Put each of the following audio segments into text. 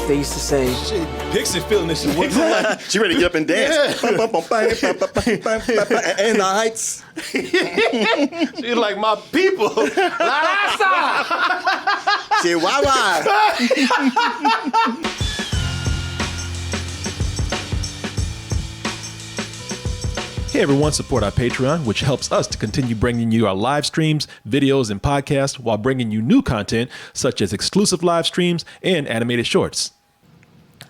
they used to say. Shit, Dixie feeling this shit. She ready to get up and dance. And the Heights. She's like, my people. La raza. Chihuahua. Hey everyone, support our Patreon, which helps us to continue bringing you our live streams, videos, and podcasts while bringing you new content such as exclusive live streams and animated shorts.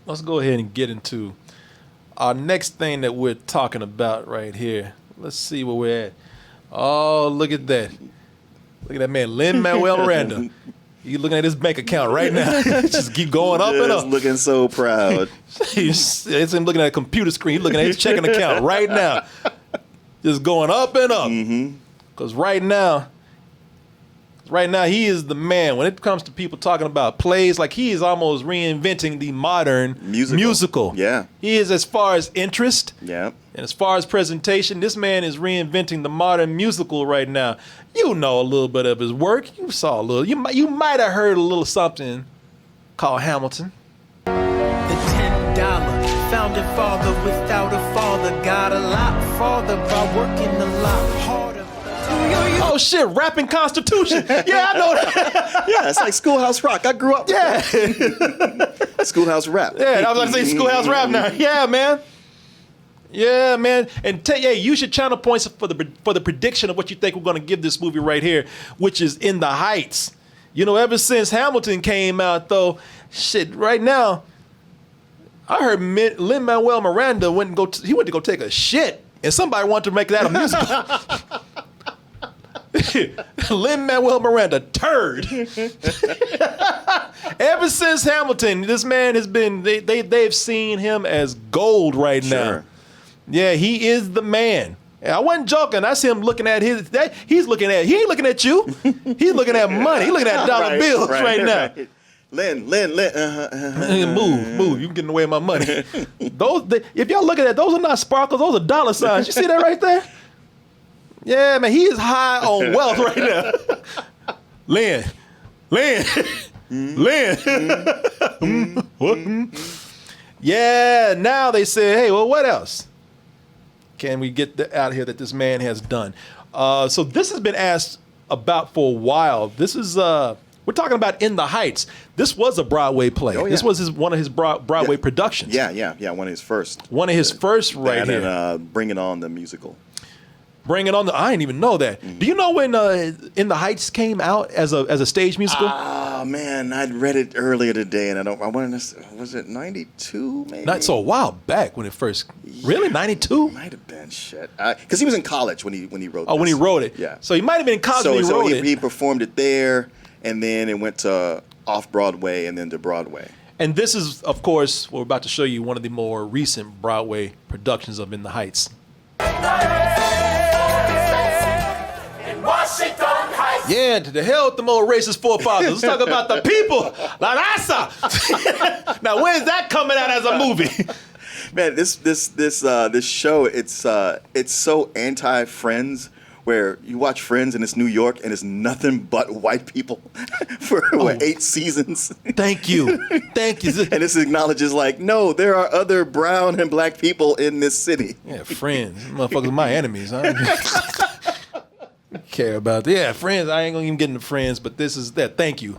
Let's go ahead and get into our next thing that we're talking about right here. Let's see where we're at. Oh, look at that. Look at that man, Lin-Manuel Miranda. He's looking at his bank account right now. Just keep going up and up. Looking so proud. It's him looking at a computer screen. He's looking at his checking account right now. Just going up and up. Because right now, he is the man. When it comes to people talking about plays, like he is almost reinventing the modern musical. Yeah. He is, as far as interest. Yeah. And as far as presentation, this man is reinventing the modern musical right now. You know a little bit of his work. You saw a little. You might have heard a little something called Hamilton. The $10 founding father without a father got a lot farther by working a lot harder. Oh shit, rapping Constitution. Yeah, I know that. Yeah, it's like Schoolhouse Rock. I grew up with that. Schoolhouse Rap. Yeah, I was going to say Schoolhouse Rap now. Yeah, man. Yeah, man. And you should channel points for the prediction of what you think we're going to give this movie right here, which is In the Heights. You know, ever since Hamilton came out, though, shit, right now, I heard Lin-Manuel Miranda went to go take a shit, and somebody wanted to make that a musical. Lin-Manuel Miranda, turd. Ever since Hamilton, this man has been, they've seen him as gold right now. Yeah, he is the man. I wasn't joking. I see him looking at he ain't looking at you. He's looking at money. He's looking at dollar bills right now. Lin. Move. You getting away with my money. If y'all look at that, those are not sparkles. Those are dollar signs. You see that right there? Yeah, man, he is high on wealth right now. Lin. Yeah, now they say, hey, well, what else can we get out here that this man has done? So this has been asked about for a while. This is, we're talking about In the Heights. This was a Broadway play. Oh, yeah. This was one of his Broadway productions. Yeah, one of his first. One of his first right here. And Bring It On, the musical. Bring It On. I didn't even know that. Do you know when In the Heights came out as a stage musical? Oh man, I'd read it earlier today, and I wanted to. Was it 92? Maybe. Not so a while back when it first. Really, 92? Might have been shit. Because he was in college when he wrote. Oh, when he wrote it. Yeah. So he might have been in college when he wrote it. He performed it there, and then it went to off Broadway, and then to Broadway. And this is, of course, we're about to show you one of the more recent Broadway productions of In the Heights. Yeah, to the hell with them old racist forefathers. Let's talk about the people. La raza. Now, when's that coming out as a movie? Man, this show, it's so anti-Friends, where you watch Friends and it's New York and it's nothing but white people for 8 seasons. Thank you. And this acknowledges like, no, there are other brown and black people in this city. Yeah, Friends. Motherfuckers are my enemies. Huh? Care about that. Yeah, Friends. I ain't gonna even get into Friends, but this is that. Thank you.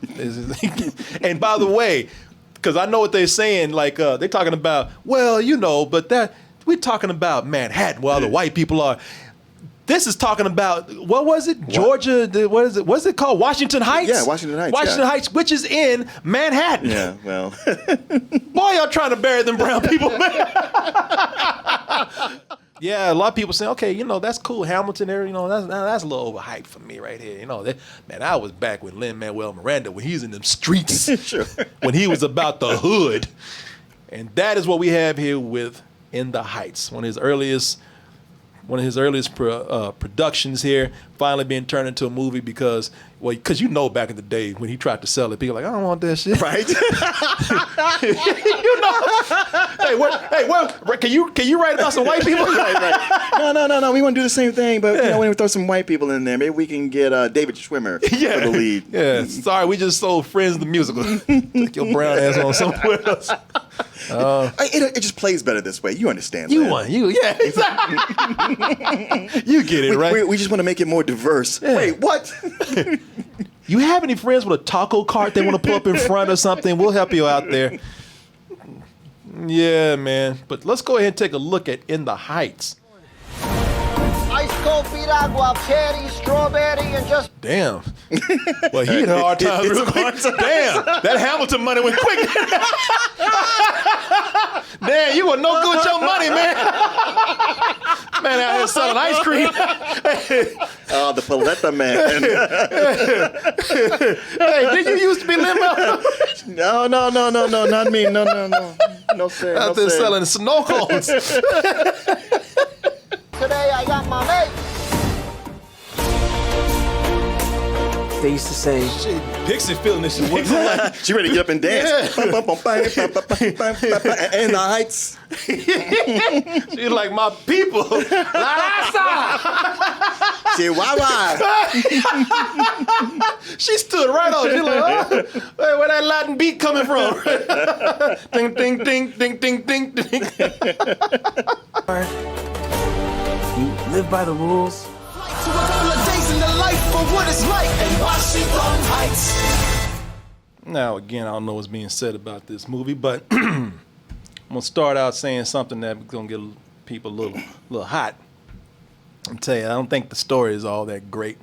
And by the way, because I know what they're saying, like they're talking about, well, you know, but that we're talking about Manhattan, where all the white people are. This is talking about, what was it? Georgia, what is it? What's it called? Washington Heights? Yeah, Washington Heights. Washington Heights, which is in Manhattan. Yeah, well. Boy, y'all trying to bury them brown people, man. Yeah, a lot of people saying, okay, you know, that's cool. Hamilton there, you know, that's a little overhyped for me right here. You know, man, I was back with Lin-Manuel Miranda when he was in them streets. Sure. When he was about the hood. And that is what we have here with In the Heights, one of his earliest one of his earliest productions here, finally being turned into a movie because you know back in the day when he tried to sell it, people were like, I don't want that shit. Right? Can you write about some white people? right. No. We want to do the same thing, but we want to throw some white people in there. Maybe we can get David Schwimmer for the lead. Yeah. Sorry, we just sold Friends the musical. Take your brown ass on somewhere else. It just plays better this way. You understand? You Lin. want you you get it right. We just want to make it more diverse. Yeah. Wait, what? You have any friends with a taco cart they want to pull up in front or something? We'll help you out there. Yeah, man. But let's go ahead and take a look at In the Heights. Ice cold piragua, cherry, strawberry, and just... Damn. Well, he had a hard time real quick. Damn. That Hamilton money went quick. Damn, you were no good with your money, man. Man out here selling ice cream. Oh, the Paletta man. Hey, did you used to be Lin-Manuel? No, not me. No, sir. Out there selling snow cones. today I got my mate. They used to say, Pixie feeling this shit. She ready to get up and dance. In the Heights. She's like, my people. Chihuahua. She stood right on. She's like, oh, hey, where that Latin beat coming from? Ding, ding, ding, ding, ding, ding, ding. You live by the rules. To a couple of days in the life of what it's like in Washington Heights. Now, again, I don't know what's being said about this movie, but I'm going to start out saying something that's going to get people a little hot. I'll tell you, I don't think the story is all that great.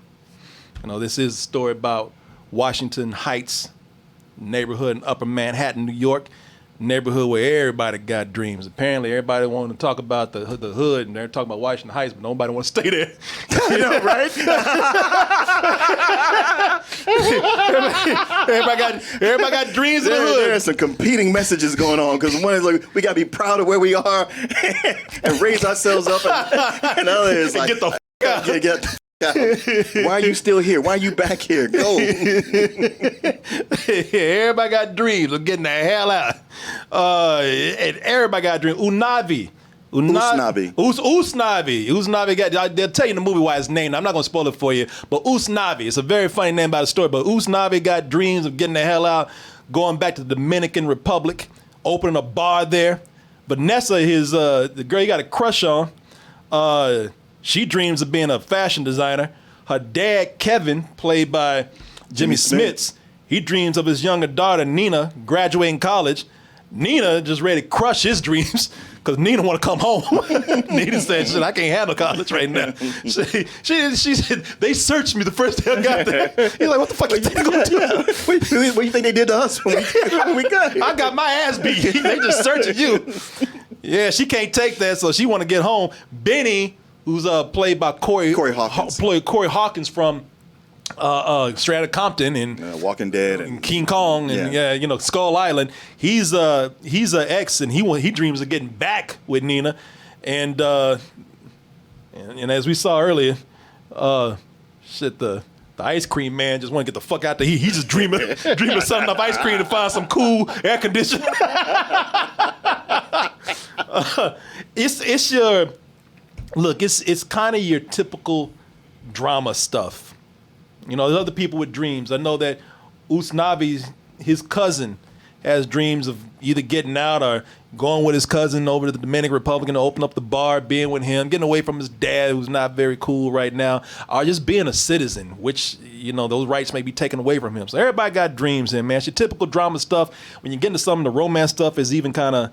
You know, this is a story about Washington Heights, neighborhood in Upper Manhattan, New York, neighborhood where everybody got dreams. Apparently, everybody wanted to talk about the hood, and they're talking about Washington Heights, but nobody wants to stay there. You know, right? everybody got dreams in the hood. There are some competing messages going on, because one is like, we got to be proud of where we are and raise ourselves up, and the other is like, get the out. Get the out. Why are you still here? Why are you back here? Go. Everybody got dreams of getting the hell out. And everybody got dreams. Usnavi got, they'll tell you in the movie why it's named. I'm not going to spoil it for you, but Usnavi, it's a very funny name about the story, but Usnavi got dreams of getting the hell out, going back to the Dominican Republic, opening a bar there. Vanessa, the girl he got a crush on, she dreams of being a fashion designer. Her dad, Kevin, played by Jimmy Smits, he dreams of his younger daughter, Nina, graduating college. Nina just ready to crush his dreams because Nina want to come home. Nina said, shit, I can't handle college right now. She said, they searched me the first day I got there. He's like, what the fuck you think they're going to do? What do you think they did to us when we got here? I got my ass beat. They just searching you. Yeah, she can't take that, so she want to get home. Benny, who's played by Corey Hawkins from Strata Compton and Walking Dead and King Kong and Skull Island. He's an ex, and he dreams of getting back with Nina, and as we saw earlier, the ice cream man just want to get the fuck out there. He's just dreaming something of ice cream to find some cool air conditioning. It's kind of your typical drama stuff. You know, there's other people with dreams. I know that Usnavi, his cousin, has dreams of either getting out or going with his cousin over to the Dominican Republic to open up the bar, being with him, getting away from his dad, who's not very cool right now, or just being a citizen, which, you know, those rights may be taken away from him. So everybody got dreams in, man. It's your typical drama stuff. When you get into some of the romance stuff, it's even kind of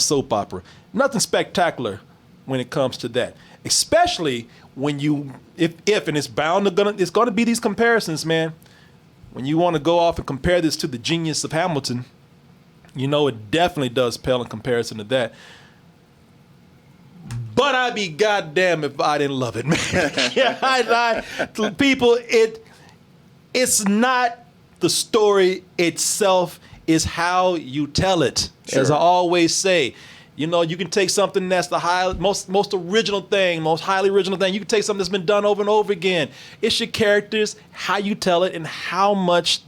soap opera. Nothing spectacular when it comes to that, especially when if and it's going to be these comparisons, man. When you want to go off and compare this to the genius of Hamilton, you know it definitely does pale in comparison to that. But I'd be goddamn if I didn't love it, man. People, it's not the story itself, it's how you tell it. Sure. As I always say, You know, you can take something that's the most original thing, most highly original thing. You can take something that's been done over and over again. It's your characters, how you tell it, and how much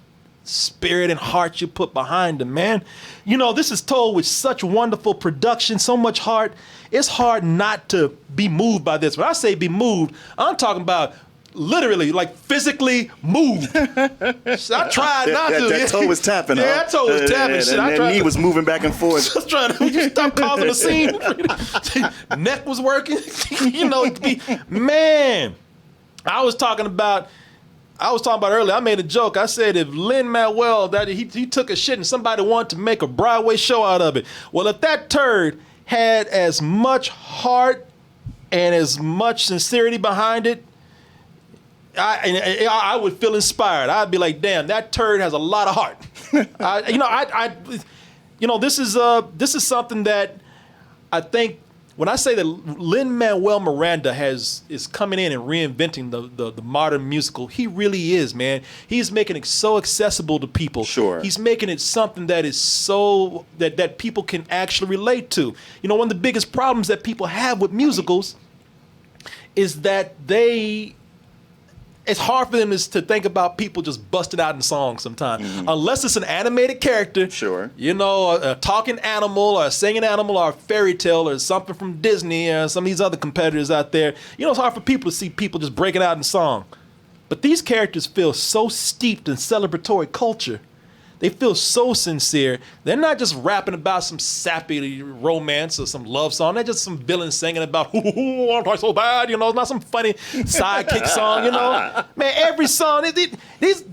spirit and heart you put behind them, man. You know, this is told with such wonderful production, so much heart. It's hard not to be moved by this. When I say be moved, I'm talking about literally, like physically moved. I tried not to. That toe was tapping. Yeah, that toe was tapping. And Shit, that knee was moving back and forth. Just trying to stop causing a scene. Neck was working. You know, man. I was talking about earlier. I made a joke. I said if Lin-Manuel that he took a shit and somebody wanted to make a Broadway show out of it. Well, if that turd had as much heart and as much sincerity behind it, I would feel inspired. I'd be like, damn, that turd has a lot of heart. This is something that I think when I say that Lin-Manuel Miranda is coming in and reinventing the modern musical, he really is, man. He's making it so accessible to people. Sure. He's making it something that is so that people can actually relate to. You know, one of the biggest problems that people have with musicals is that it's hard for them to think about people just busting out in songs sometimes. Mm-hmm. Unless it's an animated character. Sure. You know, a talking animal or a singing animal or a fairy tale or something from Disney or some of these other competitors out there. You know, it's hard for people to see people just breaking out in song. But these characters feel so steeped in celebratory culture. They feel so sincere. They're not just rapping about some sappy romance or some love song. They're just some villain singing about, ooh, I'm so bad. You know, it's not some funny sidekick song, you know. Man, every song,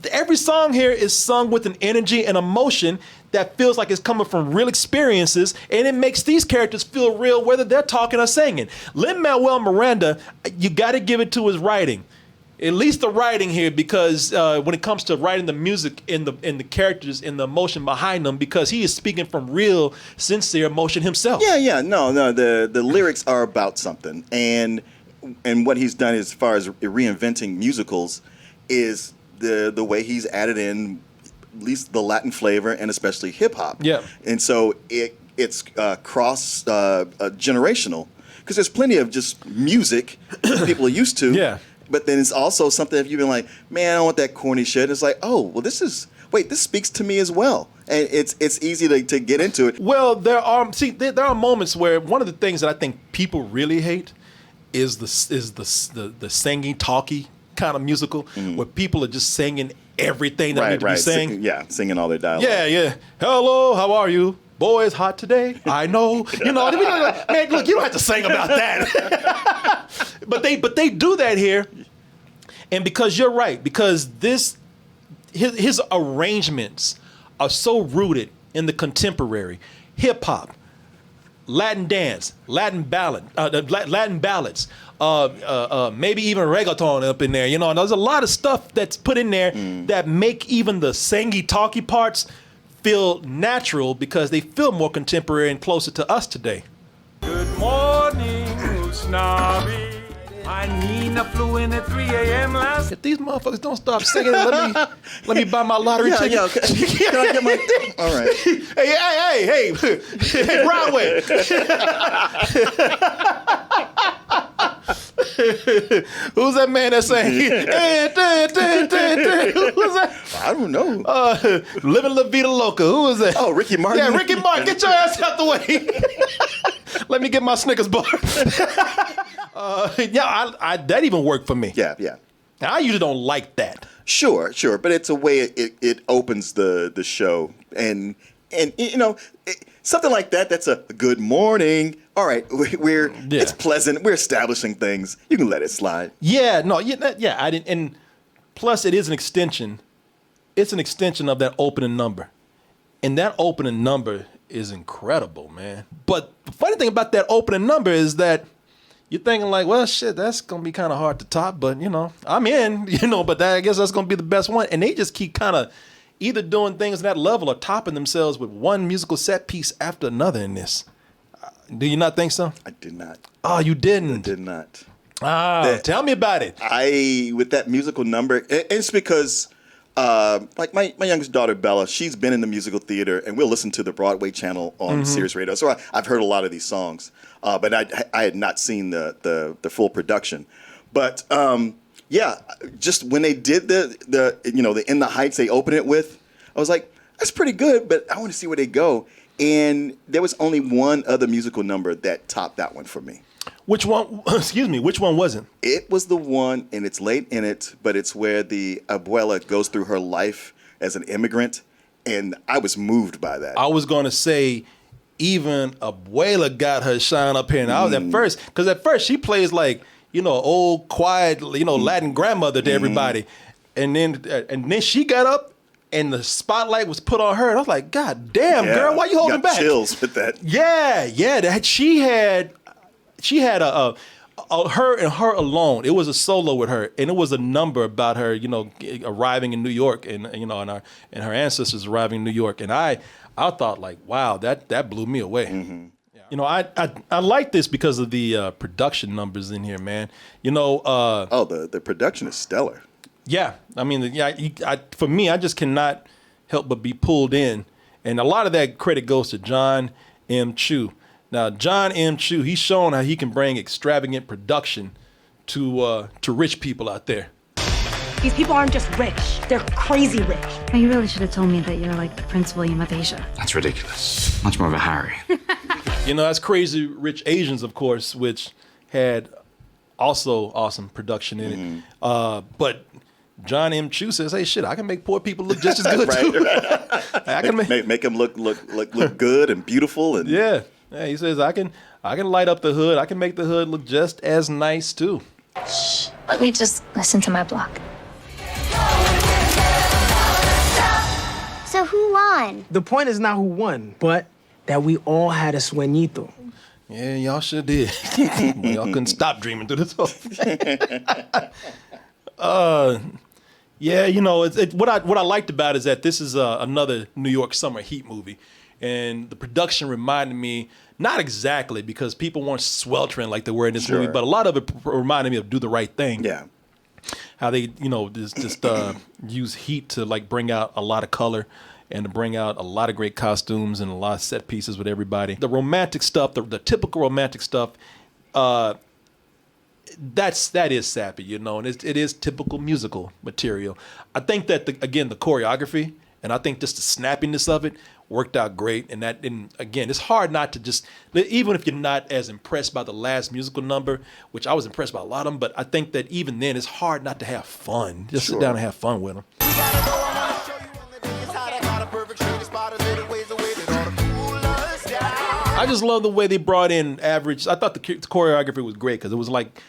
every song here is sung with an energy and emotion that feels like it's coming from real experiences, and it makes these characters feel real whether they're talking or singing. Lin-Manuel Miranda, you got to give it to his writing. At least the writing here, because when it comes to writing the music in the characters and the emotion behind them, because he is speaking from real, sincere emotion himself. Yeah. No. The lyrics are about something, and what he's done as far as reinventing musicals is the way he's added in at least the Latin flavor and especially hip hop. Yeah. And so it's cross generational, because there's plenty of just music people are used to. Yeah. But then it's also something that you've been like, man, I don't want that corny shit. It's like, oh, well, this speaks to me as well. And it's easy to get into it. Well, there are moments where one of the things that I think people really hate is the singing, talky kind of musical, where people are just singing everything that need to be sang. Singing all their dialogue. Yeah. Hello, how are you? Boy, it's hot today. I know. You know, man, look, you don't have to sing about that. But they do that here. And because you're right, because his arrangements are so rooted in the contemporary hip hop, Latin dance, Latin ballads, maybe even reggaeton up in there. You know, and there's a lot of stuff that's put in there that make even the sangy, talky parts feel natural, because they feel more contemporary and closer to us today. Good morning, Usnavi. My Nina flew in at 3 a.m. last. If these motherfuckers don't stop singing, let me buy my lottery ticket. Yeah, okay. Can I get my thing? All right. Hey, Broadway. Who's that man that's saying? Who's that? I don't know. Living La Vida Loca. Who is that? Oh, Ricky Martin. Yeah, Ricky Martin. Get your ass out the way. Let me get my Snickers bar. That even worked for me. Yeah. Now, I usually don't like that. Sure, but it's a way it opens the show, and you know, something like that. That's a good morning. All right, it's pleasant. We're establishing things. You can let it slide. I didn't. And plus, it is an extension. It's an extension of that opening number, and that opening number is incredible, man. But the funny thing about that opening number is that you're thinking like, well, shit, that's going to be kind of hard to top, but, you know, I'm in, you know, but I guess that's going to be the best one. And they just keep kind of either doing things at that level or topping themselves with one musical set piece after another in this. Do you not think so? I did not. Oh, you didn't? I did not. Tell me about it. With that musical number, it's because like my youngest daughter, Bella, she's been in the musical theater, and we'll listen to the Broadway channel on Sirius Radio. So I've heard a lot of these songs, but I had not seen the full production. But yeah, just when they did the In the Heights, they opened it with, I was like, that's pretty good, but I want to see where they go. And there was only one other musical number that topped that one for me. Which one? Excuse me. Which one wasn't? It was the one, and it's late in it, but it's where the abuela goes through her life as an immigrant, and I was moved by that. I was gonna say, even abuela got her shine up here, and I was at first she plays like old quiet Latin grandmother to everybody, and then she got up. And the spotlight was put on her, and I was like, "God damn, girl, why you holding back?" Chills with that. Yeah. She had a her and her alone. It was a solo with her, and it was a number about her, arriving in New York, and and her ancestors arriving in New York. And I thought like, wow, that blew me away. Mm-hmm. I like this because of the production numbers in here, man. The production is stellar. Yeah, I mean, for me, I just cannot help but be pulled in, and a lot of that credit goes to John M. Chu. Now, John M. Chu, he's shown how he can bring extravagant production to rich people out there. These people aren't just rich; they're crazy rich. Well, you really should have told me that you're like the Prince William of Asia. That's ridiculous. Much more of a Harry. That's Crazy Rich Asians, of course, which had also awesome production in it, but. John M. Chu says, "Hey, shit, I can make poor people look just as good too. I can make them look good and beautiful and yeah. He says I can light up the hood. I can make the hood look just as nice too." Shh. Let me just listen to my block. So who won? The point is not who won, but that we all had a sueñito. Yeah, y'all sure did. Y'all couldn't stop dreaming through this whole thing. Yeah, what I liked about it is that this is another New York summer heat movie, and the production reminded me, not exactly because people weren't sweltering like they were in this movie, but a lot of it reminded me of Do the Right Thing. Yeah, how they just use heat to like bring out a lot of color and to bring out a lot of great costumes and a lot of set pieces with everybody. The romantic stuff, the typical romantic stuff. That is sappy, and it is typical musical material. I think that the choreography and I think just the snappiness of it worked out great. And again, it's hard not to just, even if you're not as impressed by the last musical number, which I was impressed by a lot of them, but I think that even then it's hard not to have fun. Just sit down and have fun with them. I just love the way they brought in average. I thought the choreography was great because it was like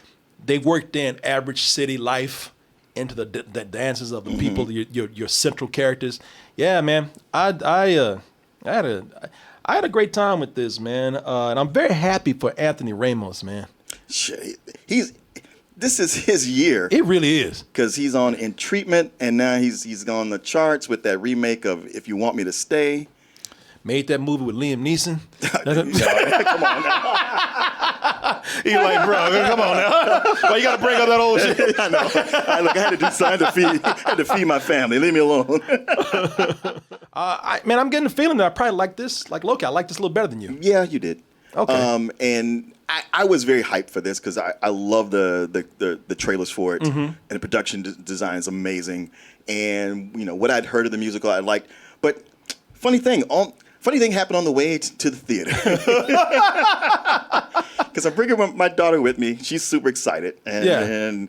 they worked in average city life into the dances of the people, your central characters. Yeah, man, I had a great time with this, man, and I'm very happy for Anthony Ramos, man. This is his year. It really is, because he's on In Treatment, and now he's on the charts with that remake of If You Want Me to Stay. Made that movie with Liam Neeson. Come on now. He's like, bro, come on now. Why you got to bring up that old shit? I know. I had to do something to feed my family. Leave me alone. Man, I'm getting the feeling that I probably like this. Like Loki, I like this a little better than you. Yeah, you did. Okay. And I was very hyped for this because I love the trailers for it, and the production design is amazing. And what I'd heard of the musical, I liked. But funny thing happened on the way to the theater. Because I'm bringing my daughter with me. She's super excited, and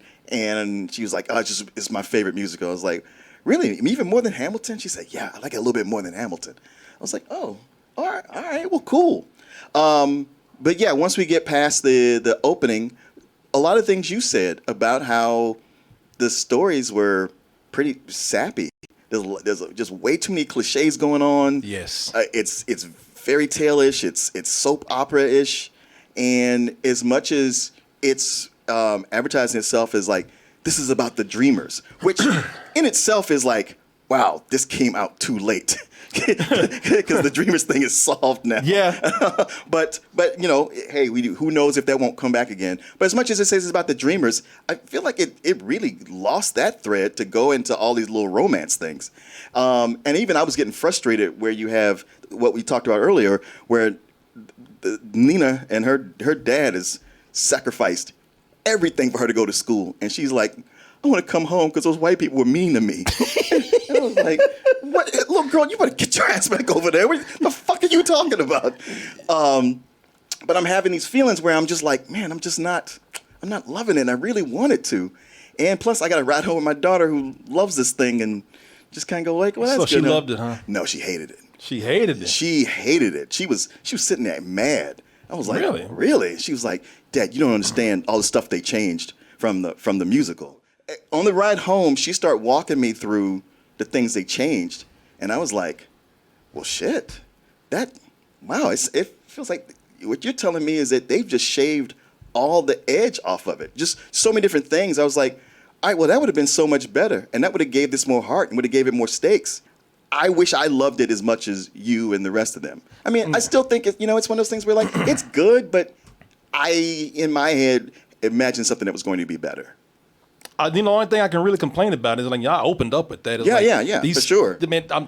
she was like, "Oh, it's my favorite musical." I was like, "Really? Even more than Hamilton?" She said, "Yeah, I like it a little bit more than Hamilton." I was like, "Oh, all right, well, cool." But yeah, once we get past the opening, a lot of things you said about how the stories were pretty sappy. There's just way too many cliches going on. Yes, it's fairy tale-ish. It's soap opera-ish, and as much as it's advertising itself as like this is about the dreamers, which in itself is like, wow, this came out too late. Because the Dreamers thing is solved now. Yeah. but you know, hey, who knows if that won't come back again. But as much as it says about the Dreamers, I feel like it really lost that thread to go into all these little romance things. And even I was getting frustrated where you have what we talked about earlier, where Nina and her dad has sacrificed everything for her to go to school. And she's like, I want to come home because those white people were mean to me. And I was like, what? Little girl, you better get your ass back over there. What the fuck are you talking about? But I'm having these feelings where I'm just like, man, I'm not loving it. And I really wanted to. And plus, I got to ride home with my daughter who loves this thing and just kind of go like, well, that's so good. She loved it, huh? No, she hated it. She hated it? She hated it. She was sitting there mad. I was like, really? Really? She was like, Dad, you don't understand all the stuff they changed from the musical. On the ride home, she started walking me through the things they changed. And I was like, well, shit. Wow, it feels like what you're telling me is that they've just shaved all the edge off of it. Just so many different things. I was like, all right, well, that would have been so much better. And that would have gave this more heart and would have gave it more stakes. I wish I loved it as much as you and the rest of them. I mean, I still think, it's one of those things where, like, it's good, but I, in my head, imagined something that was going to be better. The only thing I can really complain about is, like, y'all opened up with that. It's Yeah, for sure. Man, a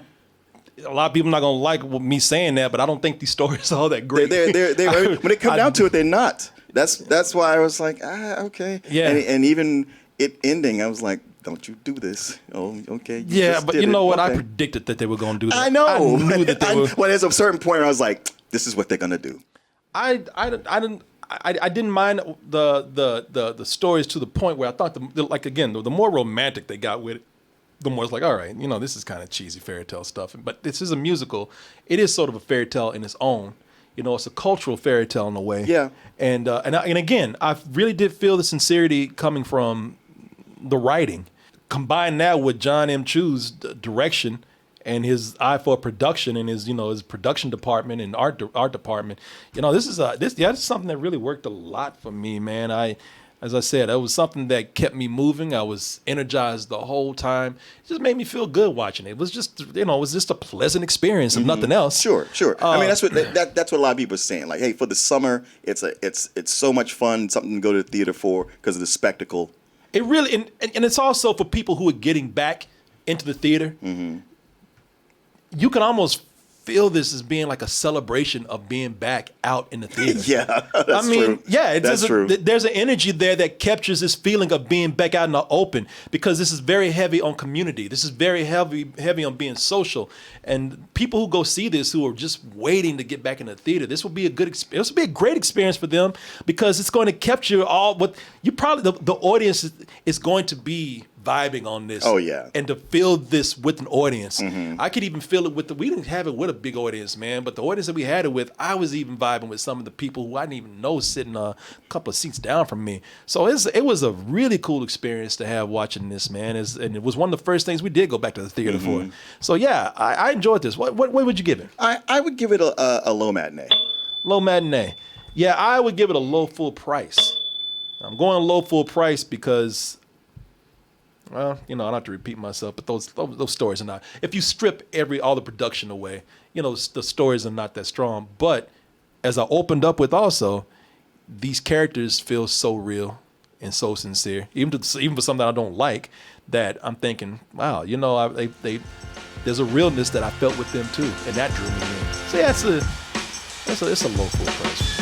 lot of people are not going to like me saying that, but I don't think these stories are all that great. They're when it comes down to it, they're not. That's why I was like, okay. Yeah. And even it ending, I was like, don't you do this. Oh, okay. But you know what? Okay. I predicted that they were going to do that. I know. I knew that they were. Well, there's a certain point where I was like, this is what they're going to do. I didn't mind the stories to the point where I thought the more romantic they got with it, the more it's like, all right, this is kind of cheesy fairy tale stuff. But this is a musical. It is sort of a fairy tale in its own. It's a cultural fairy tale in a way. Yeah. And again, I really did feel the sincerity coming from the writing. Combine that with John M. Chu's direction and his eye for production and his production department and art department. This is something that really worked a lot for me, man. As I said, it was something that kept me moving. I was energized the whole time. It just made me feel good watching it. It was just, a pleasant experience, if nothing else. Sure. I mean, that's what a lot of people are saying. Like, hey, for the summer, it's so much fun, something to go to the theater for because of the spectacle. It really, and it's also for people who are getting back into the theater. Mm-hmm. You can almost feel this as being like a celebration of being back out in the theater. Yeah, that's true. Yeah, that's true. There's an energy there that captures this feeling of being back out in the open because this is very heavy on community. This is very heavy on being social. And people who go see this who are just waiting to get back in the theater, this will be a good experience. This will be a great experience for them because it's going to capture all what you probably the audience is going to be vibing on this. Oh yeah. And to feel this with an audience. Mm-hmm. I could even feel it we didn't have it with a big audience, man, but the audience that we had it with, I was even vibing with some of the people who I didn't even know sitting a couple of seats down from me. So it was a really cool experience to have watching this, man. And it was one of the first things we did go back to the theater for. So yeah, I enjoyed this. What would you give it? I would give it a low matinee. Low matinee. Yeah, I would give it a low full price. I'm going low full price because, well, I don't have to repeat myself, but those stories are not. If you strip all the production away, the stories are not that strong. But as I opened up with also, these characters feel so real and so sincere, even for something I don't like, that I'm thinking, wow, there's a realness that I felt with them too, and that drew me in. So yeah, it's a low full price.